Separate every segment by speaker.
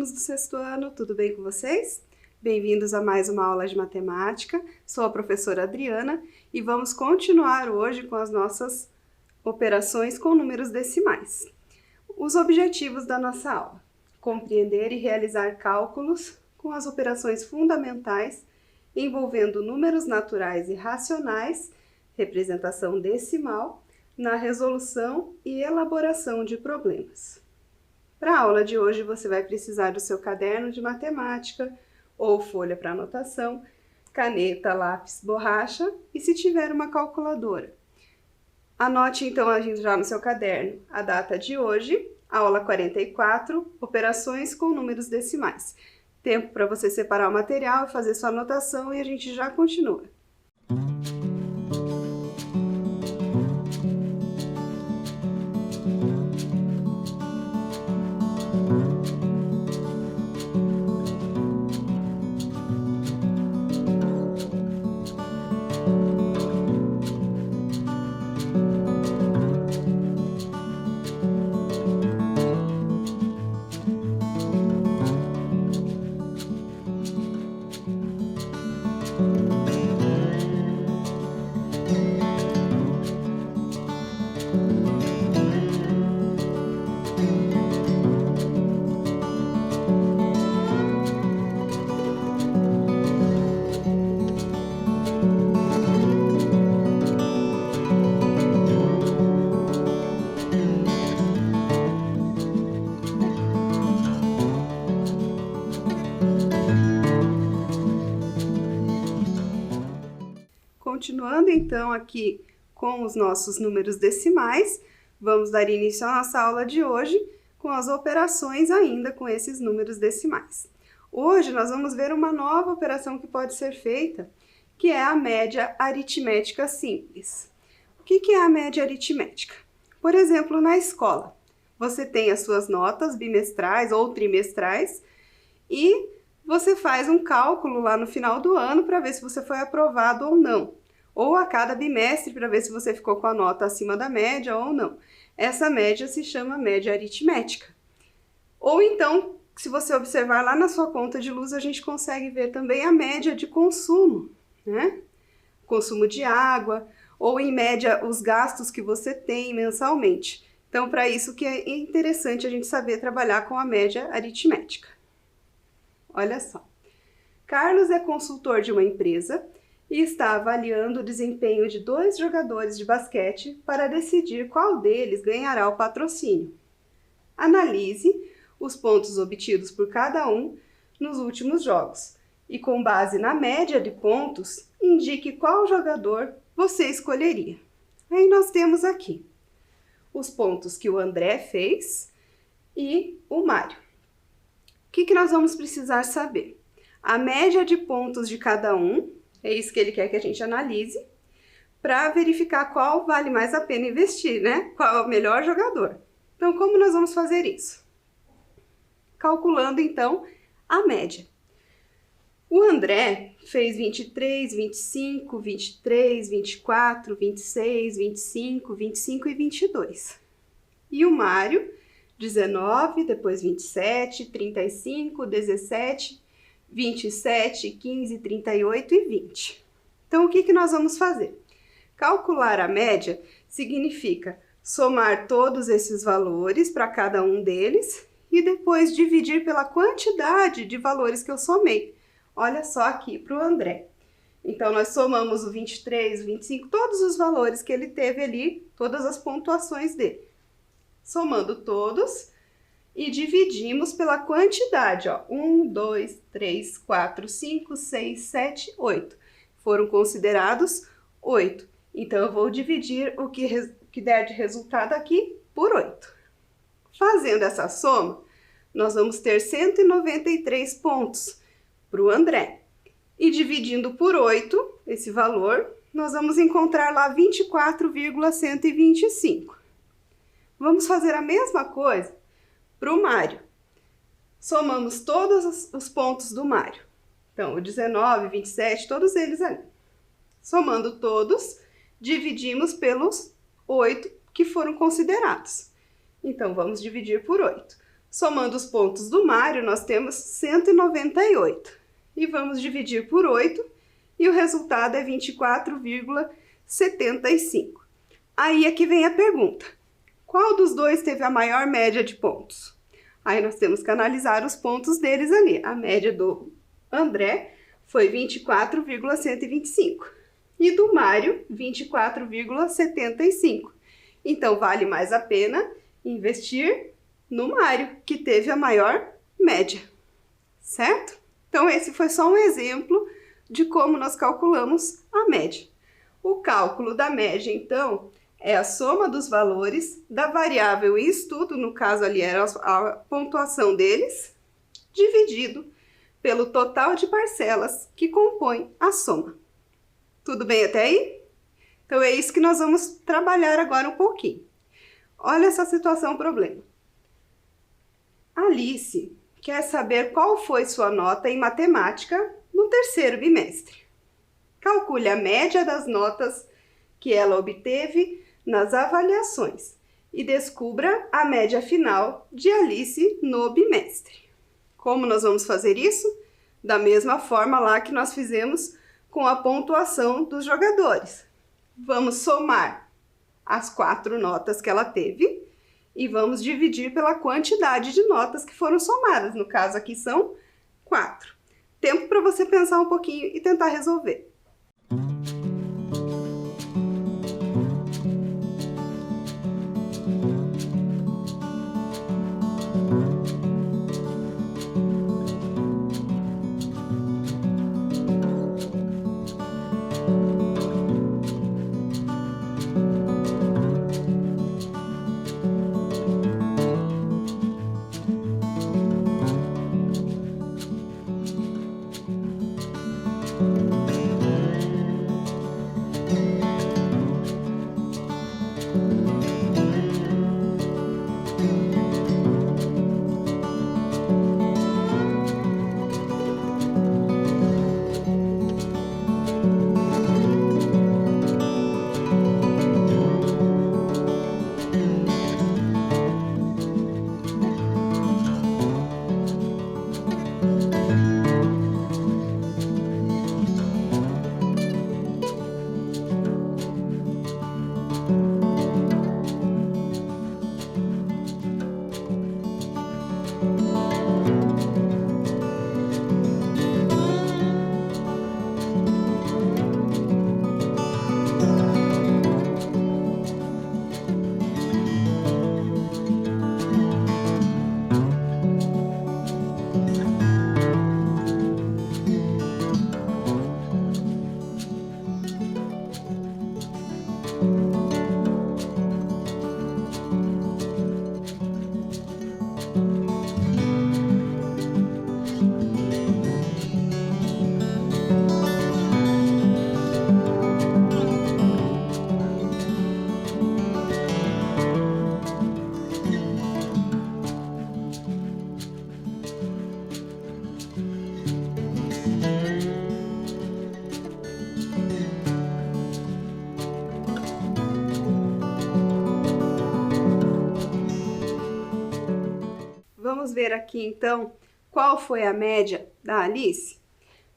Speaker 1: alunos do sexto ano, tudo bem com vocês? Bem-vindos a mais uma aula de matemática. Sou a professora Adriana e vamos continuar hoje com as nossas operações com números decimais. Os objetivos da nossa aula: compreender e realizar cálculos com as operações fundamentais envolvendo números naturais e racionais, representação decimal, na resolução e elaboração de problemas. Para a aula de hoje, você vai precisar do seu caderno de matemática ou folha para anotação, caneta, lápis, borracha e, se tiver, uma calculadora. Anote então já no seu caderno a data de hoje, aula 44, operações com números decimais. Tempo para você separar o material, fazer sua anotação e a gente já continua. Continuando então aqui com os nossos números decimais, vamos dar início à nossa aula de hoje com as operações ainda com esses números decimais. Hoje nós vamos ver uma nova operação que pode ser feita, que é a média aritmética simples. O que é a média aritmética? Por exemplo, na escola, você tem as suas notas bimestrais ou trimestrais e você faz um cálculo lá no final do ano para ver se você foi aprovado ou não. Ou a cada bimestre para ver se você ficou com a nota acima da média ou não. Essa média se chama média aritmética. Ou então, se você observar lá na sua conta de luz, a gente consegue ver também a média de consumo, né? Consumo de água, ou em média os gastos que você tem mensalmente. Então, para isso que é interessante a gente saber trabalhar com a média aritmética. Olha só. Carlos é consultor de uma empresa e está avaliando o desempenho de 2 jogadores de basquete para decidir qual deles ganhará o patrocínio. Analise os pontos obtidos por cada um nos últimos jogos e, com base na média de pontos, indique qual jogador você escolheria. Aí nós temos aqui os pontos que o André fez e o Mário. O que nós vamos precisar saber? A média de pontos de cada um, é isso que ele quer que a gente analise, para verificar qual vale mais a pena investir, né? Qual é o melhor jogador. Então, como nós vamos fazer isso? Calculando, então, a média. O André fez 23, 25, 23, 24, 26, 25, 25 e 22. E o Mário, 19, depois 27, 35, 17, 27, 15, 38 e 20. Então, o que nós vamos fazer? Calcular a média significa somar todos esses valores para cada um deles e depois dividir pela quantidade de valores que eu somei. Olha só aqui para o André. Então, nós somamos o 23, o 25, todos os valores que ele teve ali, todas as pontuações dele. Somando todos e dividimos pela quantidade, ó. 1, 2, 3, 4, 5, 6, 7, 8. Foram considerados 8. Então, eu vou dividir o que der de resultado aqui por 8. Fazendo essa soma, nós vamos ter 193 pontos para o André. E dividindo por 8, esse valor, nós vamos encontrar lá 24,125. Vamos fazer a mesma coisa para o Mário. Somamos todos os pontos do Mário. Então, o 19, 27, todos eles ali. Somando todos, dividimos pelos 8 que foram considerados. Então, vamos dividir por 8. Somando os pontos do Mário, nós temos 198. E vamos dividir por 8, e o resultado é 24,75. Aí é que vem a pergunta: qual dos dois teve a maior média de pontos? Aí nós temos que analisar os pontos deles ali. A média do André foi 24,125 e do Mário 24,75. Então vale mais a pena investir no Mário, que teve a maior média, certo? Então esse foi só um exemplo de como nós calculamos a média. O cálculo da média, então, é a soma dos valores da variável em estudo, no caso ali era a pontuação deles, dividido pelo total de parcelas que compõe a soma. Tudo bem até aí? Então é isso que nós vamos trabalhar agora um pouquinho. Olha essa situação, problema. Alice quer saber qual foi sua nota em matemática no terceiro bimestre. Calcule a média das notas que ela obteve nas avaliações e descubra a média final de Alice no bimestre. Como nós vamos fazer isso? Da mesma forma lá que nós fizemos com a pontuação dos jogadores. Vamos somar as 4 notas que ela teve e vamos dividir pela quantidade de notas que foram somadas. No caso aqui são 4. Tempo para você pensar um pouquinho e tentar resolver. Vamos ver aqui então qual foi a média da Alice?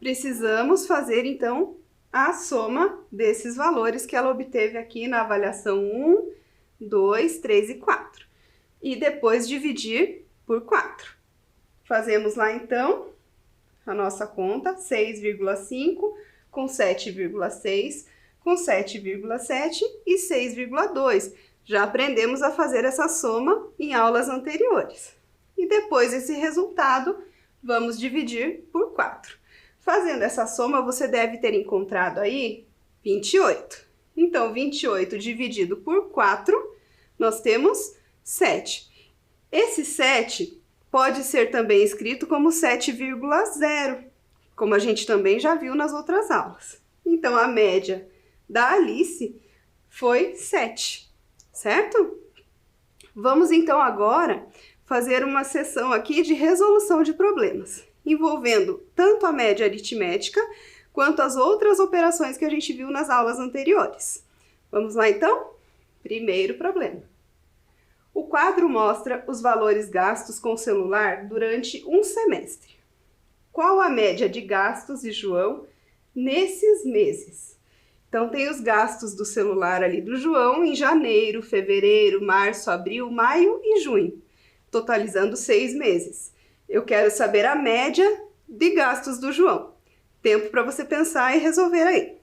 Speaker 1: Precisamos fazer então a soma desses valores que ela obteve aqui na avaliação 1, 2, 3 e 4. E depois dividir por 4. Fazemos lá então a nossa conta, 6,5 com 7,6 com 7,7 e 6,2. Já aprendemos a fazer essa soma em aulas anteriores. E depois esse resultado, vamos dividir por 4. Fazendo essa soma, você deve ter encontrado aí 28. Então, 28 dividido por 4, nós temos 7. Esse 7 pode ser também escrito como 7,0, como a gente também já viu nas outras aulas. Então, a média da Alice foi 7, certo? Vamos então agora fazer uma sessão aqui de resolução de problemas, envolvendo tanto a média aritmética quanto as outras operações que a gente viu nas aulas anteriores. Vamos lá então? Primeiro problema. O quadro mostra os valores gastos com celular durante um semestre. Qual a média de gastos de João nesses meses? Então, tem os gastos do celular ali do João em janeiro, fevereiro, março, abril, maio e junho, totalizando 6 meses. Eu quero saber a média de gastos do João. Tempo para você pensar e resolver aí.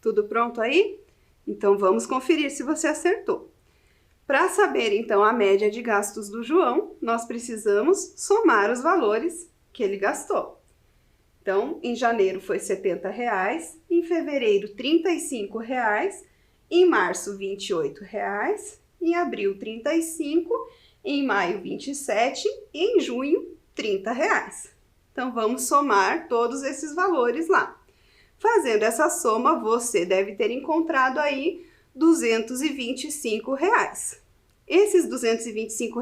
Speaker 1: Tudo pronto aí? Então vamos conferir se você acertou. Para saber então a média de gastos do João, nós precisamos somar os valores que ele gastou. Então, em janeiro foi R$ 70, em fevereiro R$ 35, em março R$ 28, em abril R$ 35, em maio R$ 27 e em junho R$ 30. Então vamos somar todos esses valores lá. Fazendo essa soma, você deve ter encontrado aí R$ 225. Esses R$ 225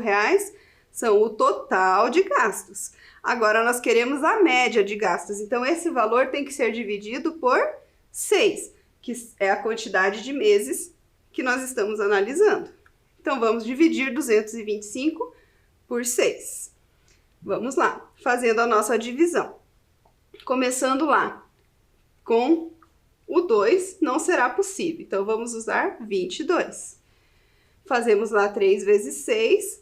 Speaker 1: são o total de gastos. Agora, nós queremos a média de gastos. Então, esse valor tem que ser dividido por 6, que é a quantidade de meses que nós estamos analisando. Então, vamos dividir 225 por 6. Vamos lá, fazendo a nossa divisão. Começando lá. Com o 2 não será possível, então vamos usar 22. Fazemos lá 3 vezes 6,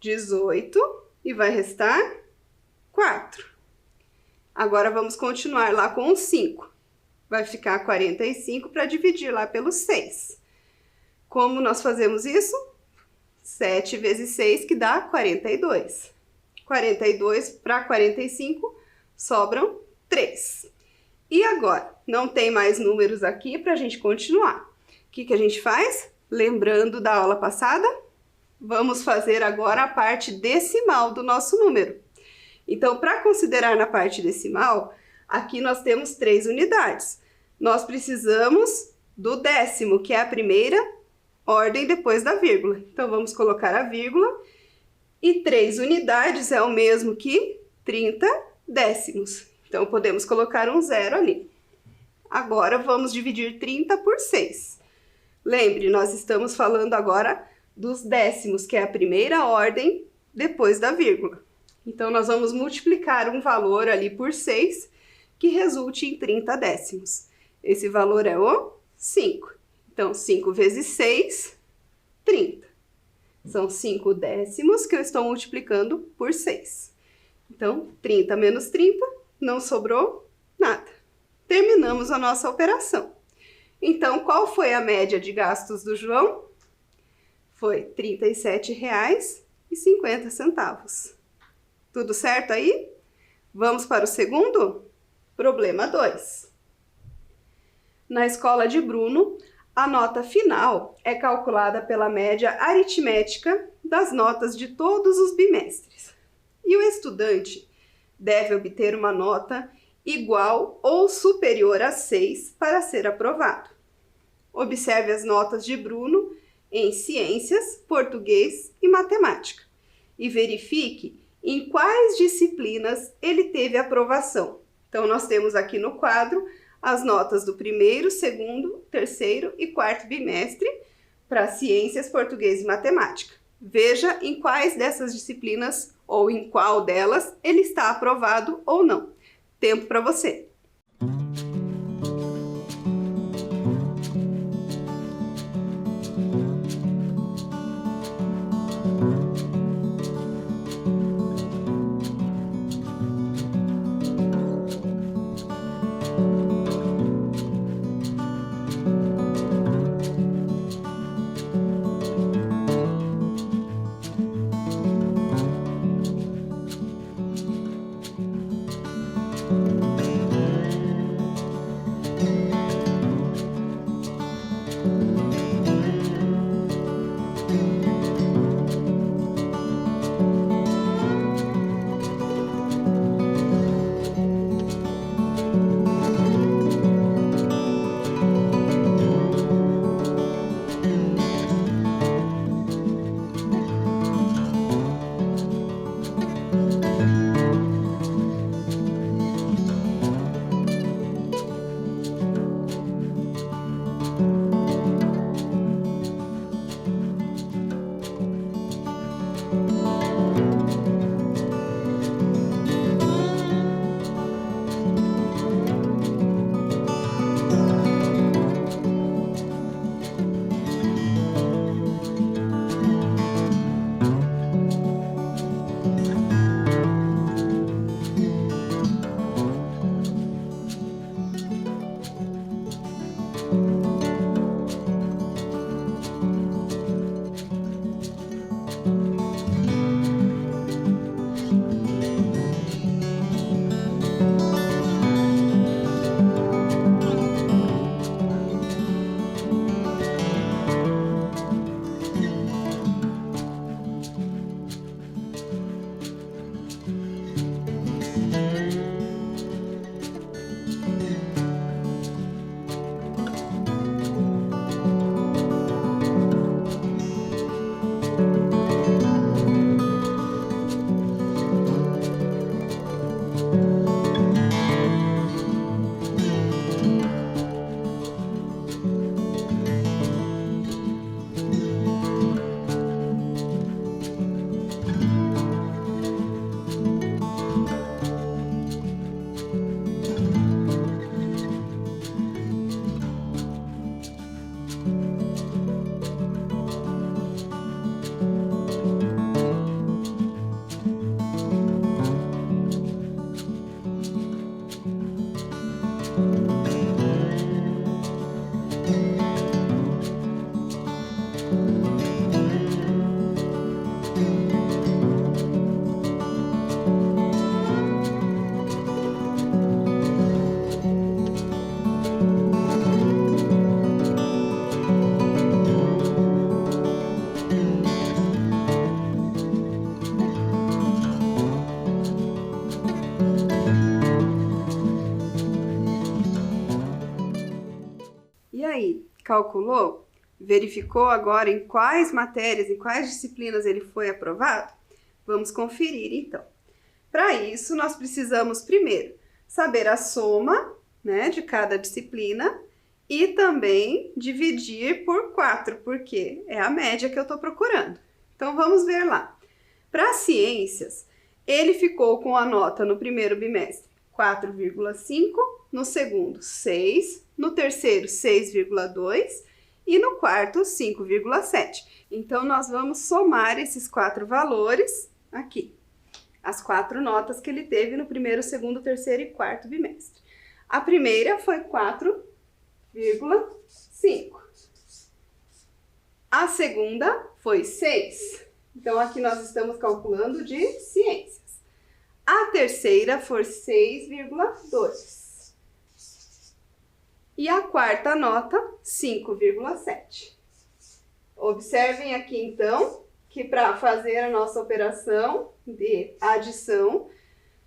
Speaker 1: 18, e vai restar 4. Agora vamos continuar lá com o 5. Vai ficar 45 para dividir lá pelo 6. Como nós fazemos isso? 7 vezes 6, que dá 42. 42 para 45, sobram 3. E agora, não tem mais números aqui para a gente continuar. O que a gente faz? Lembrando da aula passada, vamos fazer agora a parte decimal do nosso número. Então, para considerar na parte decimal, aqui nós temos 3 unidades. Nós precisamos do décimo, que é a primeira ordem depois da vírgula. Então, vamos colocar a vírgula. E 3 unidades é o mesmo que 30 décimos. Então, podemos colocar um 0 ali. Agora, vamos dividir 30 por 6. Lembre, nós estamos falando agora dos décimos, que é a primeira ordem depois da vírgula. Então, nós vamos multiplicar um valor ali por 6, que resulte em 30 décimos. Esse valor é o 5. Então, 5 vezes 6, 30. São 5 décimos que eu estou multiplicando por 6. Então, 30 menos 30, não sobrou nada. Terminamos a nossa operação. Então, qual foi a média de gastos do João? Foi R$ 37,50. Tudo certo aí? Vamos para o segundo? Problema 2. Na escola de Bruno, a nota final é calculada pela média aritmética das notas de todos os bimestres. E o estudante deve obter uma nota igual ou superior a 6 para ser aprovado. Observe as notas de Bruno em ciências, português e matemática e verifique em quais disciplinas ele teve aprovação. Então, nós temos aqui no quadro as notas do primeiro, segundo, terceiro e quarto bimestre para ciências, português e matemática. Veja em quais dessas disciplinas ou em qual delas ele está aprovado ou não. Tempo para você. aí, calculou? Verificou agora em quais matérias, em quais disciplinas ele foi aprovado? Vamos conferir, então. Para isso, nós precisamos, primeiro, saber a soma, né, de cada disciplina e também dividir por 4, porque é a média que eu estou procurando. Então, vamos ver lá. Para ciências, ele ficou com a nota no primeiro bimestre 4,5, no segundo 6, no terceiro 6,2 e no quarto 5,7. Então, nós vamos somar esses 4 valores aqui. As 4 notas que ele teve no primeiro, segundo, terceiro e quarto bimestre. A primeira foi 4,5. A segunda foi 6. Então, aqui nós estamos calculando de ciências. A terceira foi 6,2. E a quarta nota, 5,7. Observem aqui, então, que para fazer a nossa operação de adição,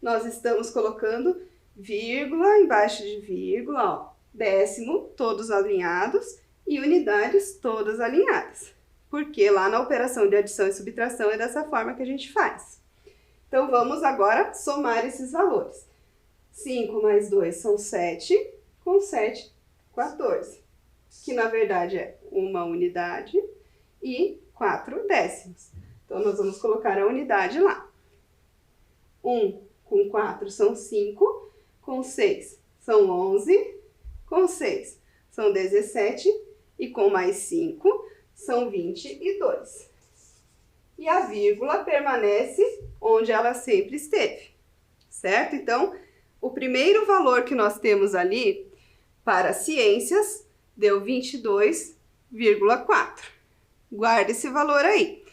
Speaker 1: nós estamos colocando vírgula embaixo de vírgula, ó, décimo, todos alinhados, e unidades todas alinhadas. Porque lá na operação de adição e subtração é dessa forma que a gente faz. Então, vamos agora somar esses valores. 5 mais 2 são 7, com 7, 14. Que na verdade é uma unidade e 4 décimos. Então, nós vamos colocar a unidade lá. 1 com 4 são 5, com 6 são 11, com 6 são 17 e com mais 5 são 22. E a vírgula permanece onde ela sempre esteve, certo? Então, o primeiro valor que nós temos ali para ciências deu 22,4. Guarde esse valor aí.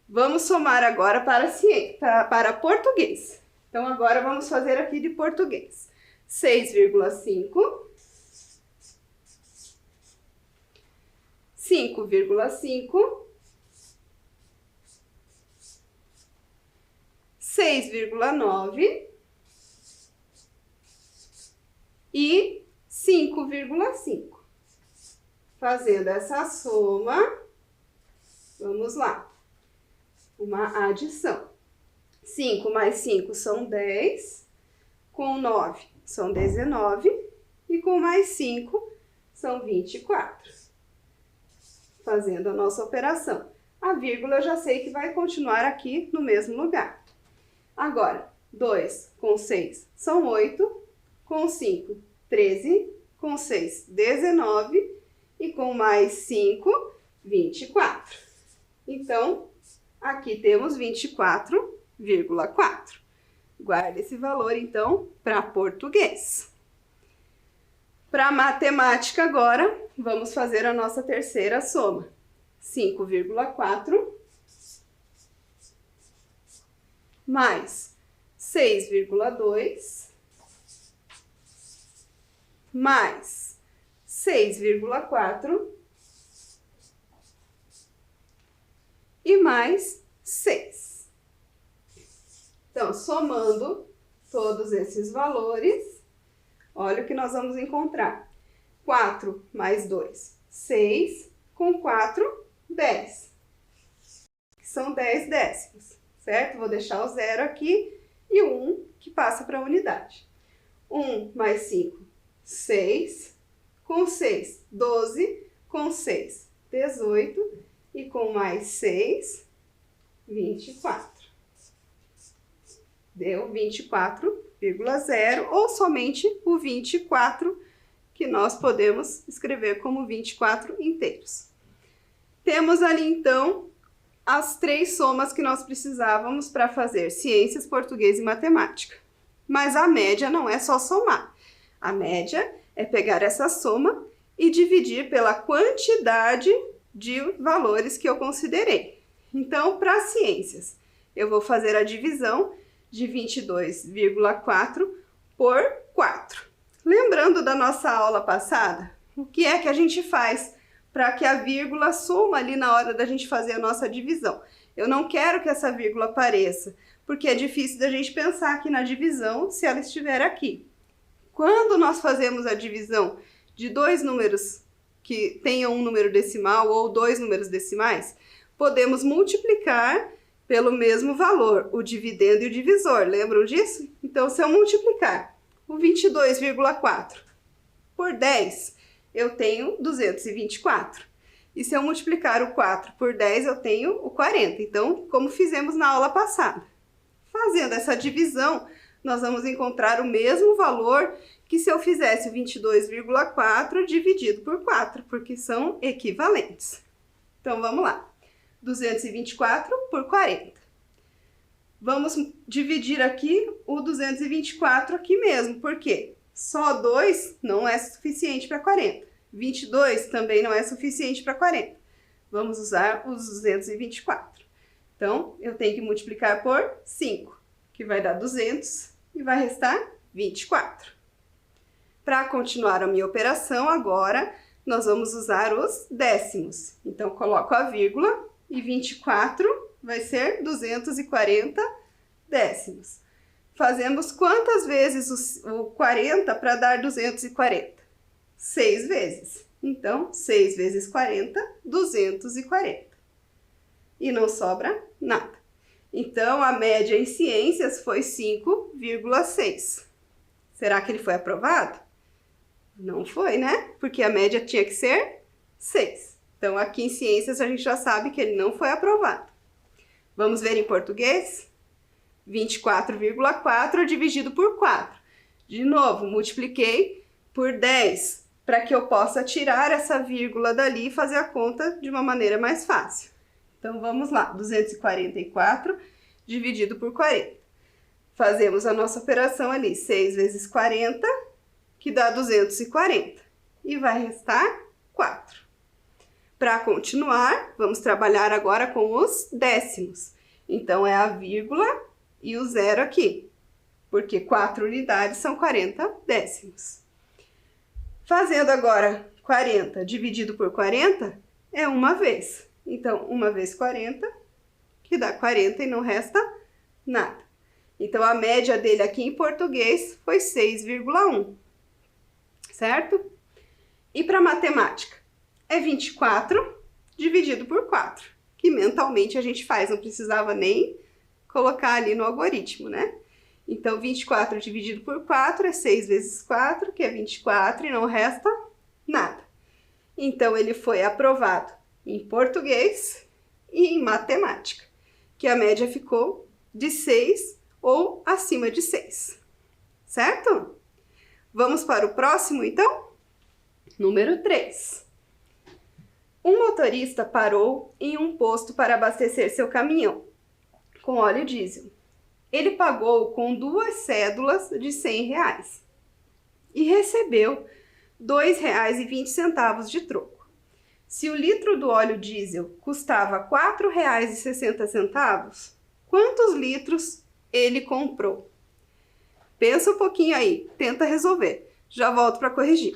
Speaker 1: Vamos somar agora para português. Então, agora vamos fazer aqui de português. 6,5, 5,5, 6,9 e 5,5. Fazendo essa soma, vamos lá. Uma adição. 5 mais 5 são 10, com 9 são 19 e com mais 5 são 24. Fazendo a nossa operação. A vírgula eu já sei que vai continuar aqui no mesmo lugar. Agora, 2 com 6 são 8, com 5, 13, com 6, 19 e com mais 5, 24. Então, aqui temos 24,4. Guarde esse valor, então, para português. Para matemática agora, vamos fazer a nossa terceira soma. 5,4 mais 6,2 mais 6,4 e mais 6. Então, somando todos esses valores, olha o que nós vamos encontrar. 4 mais 2, 6, com 4, 10. Que são 10 décimos, certo? Vou deixar o 0 aqui e o 1 que passa para a unidade. 1 mais 5, 6, com 6, 12, com 6, 18 e com mais 6, 24. Deu 24,0 ou somente o 24, que nós podemos escrever como 24 inteiros. Temos ali, então, as 3 somas que nós precisávamos para fazer ciências, português e matemática. Mas a média não é só somar. A média é pegar essa soma e dividir pela quantidade de valores que eu considerei. Então, para ciências, eu vou fazer a divisão de 22,4 por 4. Lembrando da nossa aula passada, o que é que a gente faz para que a vírgula suma ali na hora da gente fazer a nossa divisão? Eu não quero que essa vírgula apareça, porque é difícil da gente pensar aqui na divisão se ela estiver aqui. Quando nós fazemos a divisão de 2 números que tenham um número decimal ou dois números decimais, podemos multiplicar pelo mesmo valor, o dividendo e o divisor. Lembram disso? Então, se eu multiplicar o 22,4 por 10, eu tenho 224. E se eu multiplicar o 4 por 10, eu tenho o 40. Então, como fizemos na aula passada. Fazendo essa divisão, nós vamos encontrar o mesmo valor que se eu fizesse o 22,4 dividido por 4, porque são equivalentes. Então, vamos lá. 224 por 40. Vamos dividir aqui o 224 aqui mesmo, porque só 2 não é suficiente para 40. 22 também não é suficiente para 40. Vamos usar os 224. Então, eu tenho que multiplicar por 5, que vai dar 200 e vai restar 24. Para continuar a minha operação, agora nós vamos usar os décimos. Então, coloco a vírgula e 24 vai ser 240 décimos. Fazemos quantas vezes o 40 para dar 240? 6 vezes. Então, 6 vezes 40, 240. E não sobra nada. Então, a média em ciências foi 5,6. Será que ele foi aprovado? Não foi, né? Porque a média tinha que ser 6. Então, aqui em ciências, a gente já sabe que ele não foi aprovado. Vamos ver em português? 24,4 dividido por 4. De novo, multipliquei por 10, para que eu possa tirar essa vírgula dali e fazer a conta de uma maneira mais fácil. Então, vamos lá. 244 dividido por 40. Fazemos a nossa operação ali. 6 vezes 40, que dá 240. E vai restar 4. Para continuar, vamos trabalhar agora com os décimos. Então, é a vírgula e o zero aqui, porque 4 unidades são 40 décimos. Fazendo agora 40 dividido por 40, é uma vez. Então, 1 vezes 40, que dá 40 e não resta nada. Então, a média dele aqui em português foi 6,1, certo? E para matemática? É 24 dividido por 4, que mentalmente a gente faz, não precisava nem colocar ali no algoritmo, né? Então, 24 dividido por 4 é 6 vezes 4, que é 24, e não resta nada. Então, ele foi aprovado em português e em matemática, que a média ficou de 6 ou acima de 6, certo? Vamos para o próximo, então? Número 3. Um motorista parou em um posto para abastecer seu caminhão com óleo diesel. Ele pagou com 2 cédulas de R$100 e recebeu R$ 2,20 de troco. Se o litro do óleo diesel custava R$ 4,60, quantos litros ele comprou? Pensa um pouquinho aí, tenta resolver. Já volto para corrigir.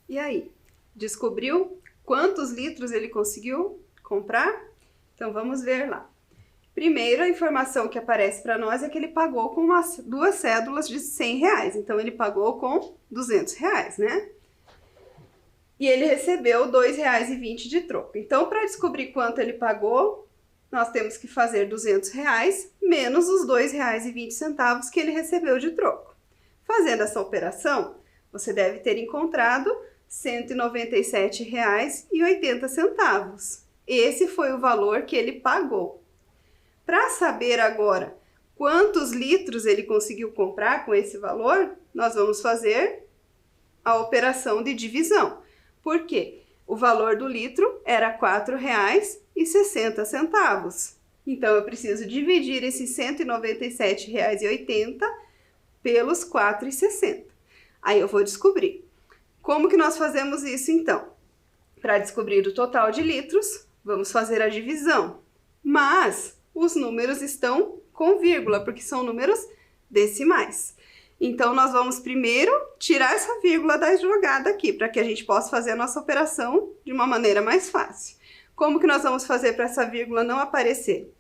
Speaker 1: E aí, descobriu quantos litros ele conseguiu comprar? Então vamos ver lá. Primeiro, a informação que aparece para nós é que ele pagou com duas cédulas de R$100. Então ele pagou com R$200, né? E ele recebeu R$2,20 de troco. Então, para descobrir quanto ele pagou, nós temos que fazer R$200 menos os R$2,20 que ele recebeu de troco. Fazendo essa operação, você deve ter encontrado R$197,80. Esse foi o valor que ele pagou. Para saber agora quantos litros ele conseguiu comprar com esse valor, nós vamos fazer a operação de divisão. Por quê? O valor do litro era R$4,60. Então, eu preciso dividir esses R$197,80 pelos R$4,60. Aí eu vou descobrir. Como que nós fazemos isso, então? Para descobrir o total de litros, vamos fazer a divisão. Mas os números estão com vírgula, porque são números decimais. Então, nós vamos primeiro tirar essa vírgula da jogada aqui, para que a gente possa fazer a nossa operação de uma maneira mais fácil. Como que nós vamos fazer para essa vírgula não aparecer?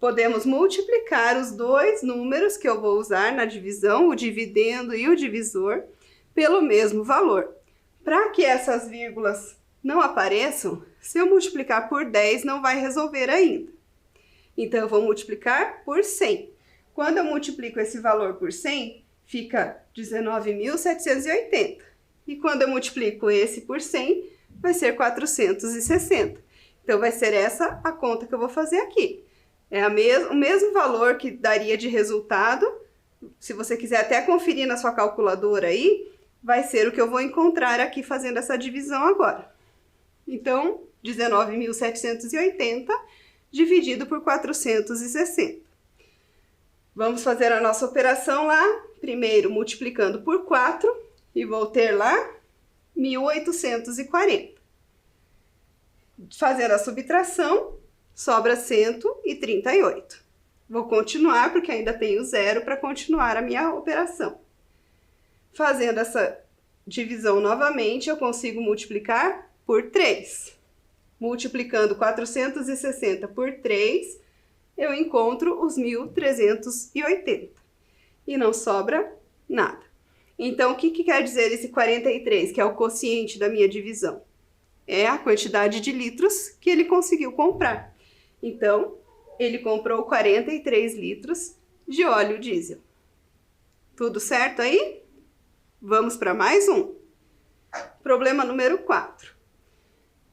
Speaker 1: Podemos multiplicar os dois números que eu vou usar na divisão, o dividendo e o divisor, pelo mesmo valor. Para que essas vírgulas não apareçam, se eu multiplicar por 10, não vai resolver ainda. Então, eu vou multiplicar por 100. Quando eu multiplico esse valor por 100, fica 19.780. E quando eu multiplico esse por 100, vai ser 460. Então, vai ser essa a conta que eu vou fazer aqui. É o mesmo valor que daria de resultado. Se você quiser até conferir na sua calculadora aí, vai ser o que eu vou encontrar aqui fazendo essa divisão agora. Então, 19.780 dividido por 460. Vamos fazer a nossa operação lá, primeiro multiplicando por 4, e vou ter lá 1.840. Fazendo a subtração, sobra 138. Vou continuar, porque ainda tenho zero para continuar a minha operação. Fazendo essa divisão novamente, eu consigo multiplicar por 3. Multiplicando 460 por 3, eu encontro os 1.380. E não sobra nada. Então, o que quer dizer esse 43, que é o quociente da minha divisão? É a quantidade de litros que ele conseguiu comprar. Então, ele comprou 43 litros de óleo diesel. Tudo certo aí? Vamos para mais um. Problema número 4.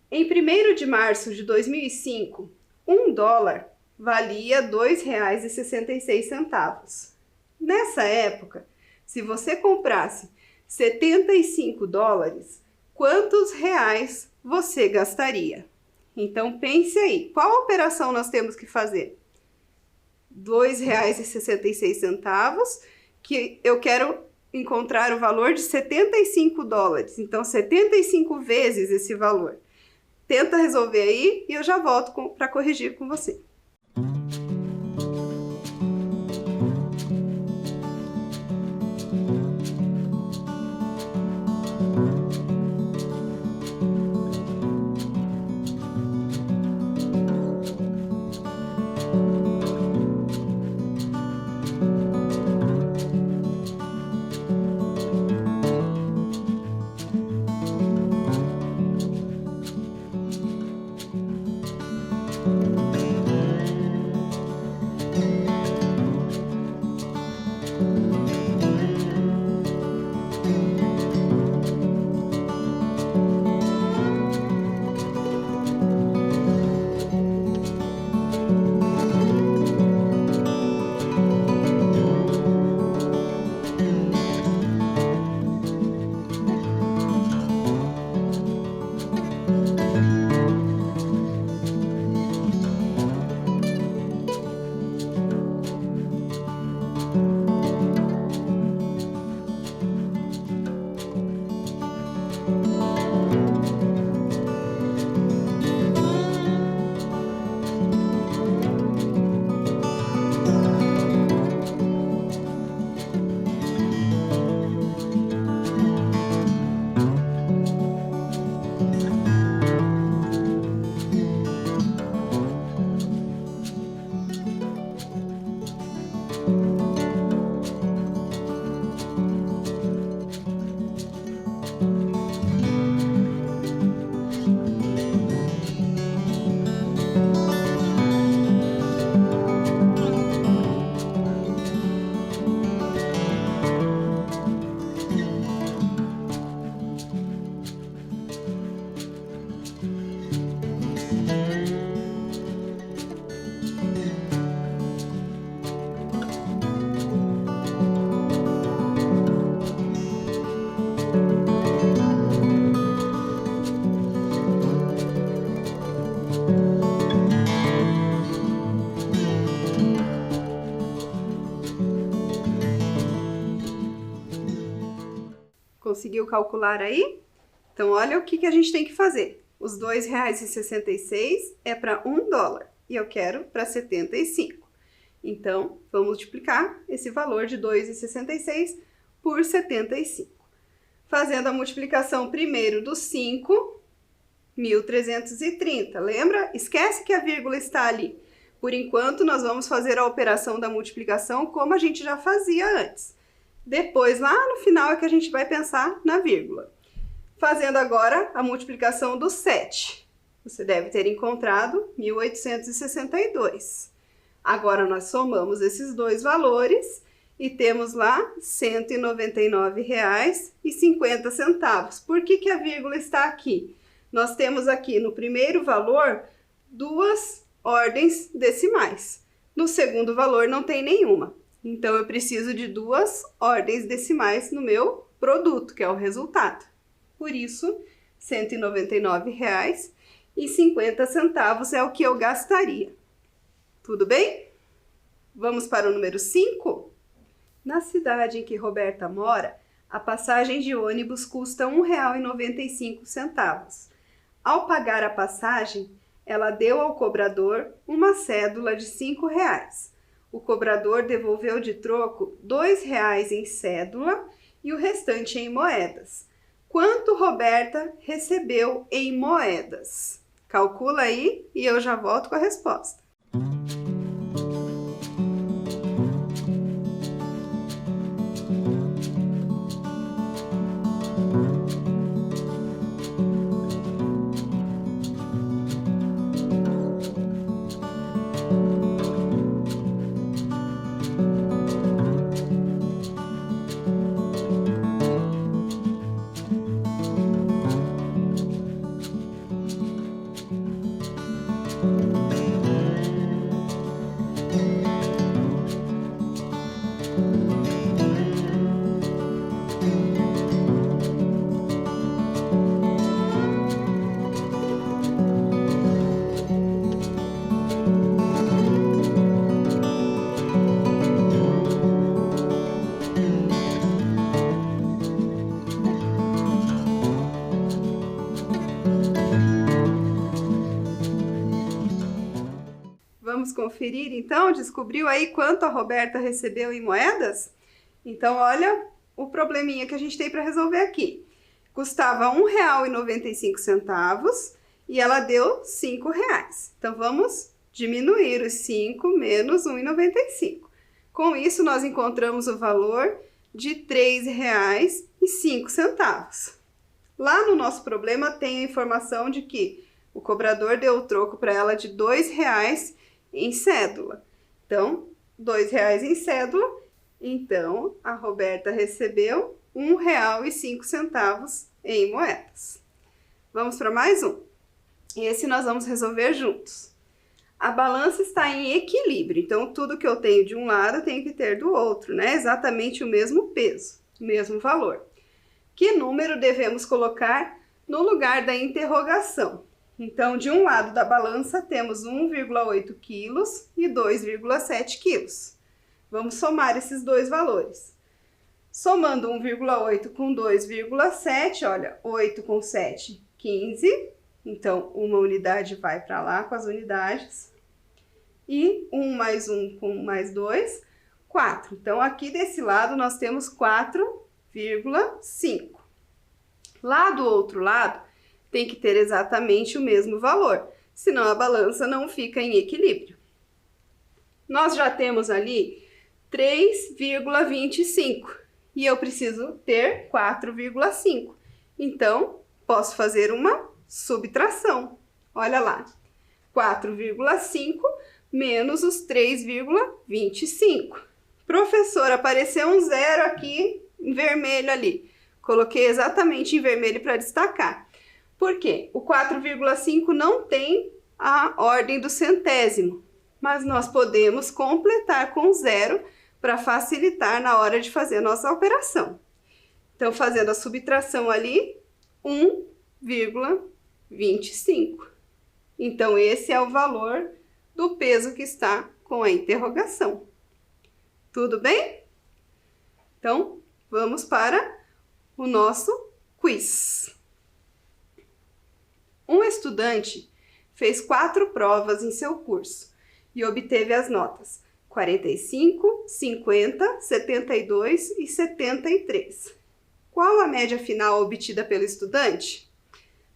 Speaker 1: Em 1º de março de 2005, $1 valia R$ 2,66. Nessa época, se você comprasse $75, quantos reais você gastaria? Então, pense aí, qual operação nós temos que fazer? R$ 2,66, que eu quero encontrar o valor de $75. Então, 75 vezes esse valor. Tenta resolver aí e eu já volto para corrigir com você. conseguiu calcular aí? Então, olha o que a gente tem que fazer. Os R$ 2,66 é para $1 e eu quero para 75. Então, vamos multiplicar esse valor de 2,66 por 75. Fazendo a multiplicação primeiro do 5, 1.330. Lembra? Esquece que a vírgula está ali. Por enquanto, nós vamos fazer a operação da multiplicação como a gente já fazia antes. Depois, lá no final, é que a gente vai pensar na vírgula. Fazendo agora a multiplicação do 7. Você deve ter encontrado 1.862. Agora, nós somamos esses dois valores e temos lá R$ 199,50. Por que a vírgula está aqui? Nós temos aqui no primeiro valor duas ordens decimais. No segundo valor não tem nenhuma. Então, eu preciso de duas ordens decimais no meu produto, que é o resultado. Por isso, R$ 199,50 é o que eu gastaria. Tudo bem? Vamos para o número 5? Na cidade em que Roberta mora, a passagem de ônibus custa R$ 1,95. Ao pagar a passagem, ela deu ao cobrador uma cédula de R$ 5. O cobrador devolveu de troco R$ 2,00 em cédula e o restante em moedas. Quanto Roberta recebeu em moedas? Calcula aí e eu já volto com a resposta. Vamos conferir então? Descobriu aí quanto a Roberta recebeu em moedas? Então, olha o probleminha que a gente tem para resolver aqui. Custava R$ 1,95 e ela deu R$ 5. Então, vamos diminuir os 5 menos R$ 1,95. Com isso, nós encontramos o valor de R$ 3,05. Lá no nosso problema tem a informação de que o cobrador deu o troco para ela de R$ 2,00 em cédula. Então, R$ 2,00 em cédula. Então, a Roberta recebeu R$ 1,05 em moedas. Vamos para mais um. Esse nós vamos resolver juntos. A balança está em equilíbrio, então tudo que eu tenho de um lado eu tenho que ter do outro, né? Exatamente o mesmo peso, o mesmo valor. Que número devemos colocar no lugar da interrogação? Então, de um lado da balança temos 1,8 quilos e 2,7 quilos. Vamos somar esses dois valores. Somando 1,8 com 2,7, olha, 8 com 7, 15. Então, uma unidade vai para lá com as unidades. E 1 mais 1 com mais 2, 4. Então, aqui desse lado nós temos 4,5. Lá do outro lado, tem que ter exatamente o mesmo valor, senão a balança não fica em equilíbrio. Nós já temos ali 3,25 e eu preciso ter 4,5. Então, posso fazer uma subtração. Olha lá, 4,5 menos os 3,25. Professor, apareceu um zero aqui em vermelho ali. Coloquei exatamente em vermelho para destacar. Por quê? O 4,5 não tem a ordem do centésimo, mas nós podemos completar com zero para facilitar na hora de fazer a nossa operação. Então, fazendo a subtração ali, 1,25. Então, esse é o valor do peso que está com a interrogação. Tudo bem? Então, vamos para o nosso quiz. Um estudante fez 4 provas em seu curso e obteve as notas 45, 50, 72 e 73. Qual a média final obtida pelo estudante?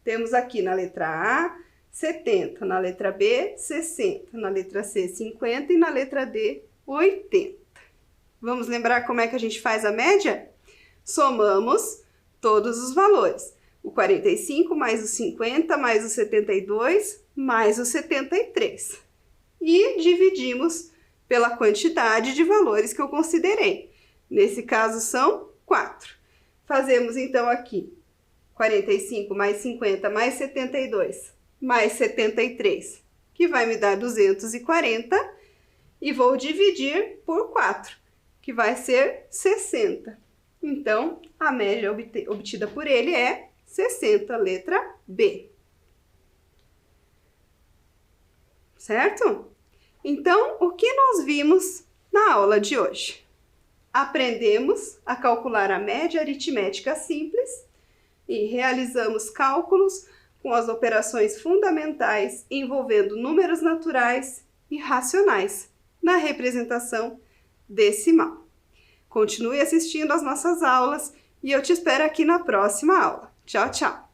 Speaker 1: Temos aqui na letra A, 70, na letra B, 60, na letra C, 50 e na letra D, 80. Vamos lembrar como é que a gente faz a média? Somamos todos os valores. O 45 mais o 50 mais o 72 mais o 73. E dividimos pela quantidade de valores que eu considerei. Nesse caso são 4. Fazemos então aqui 45 mais 50 mais 72 mais 73, que vai me dar 240, e vou dividir por 4, que vai ser 60. Então, a média obtida por ele é 60, letra B. Certo? Então, o que nós vimos na aula de hoje? Aprendemos a calcular a média aritmética simples e realizamos cálculos com as operações fundamentais envolvendo números naturais e racionais na representação decimal. Continue assistindo às nossas aulas e eu te espero aqui na próxima aula. Tchau, tchau!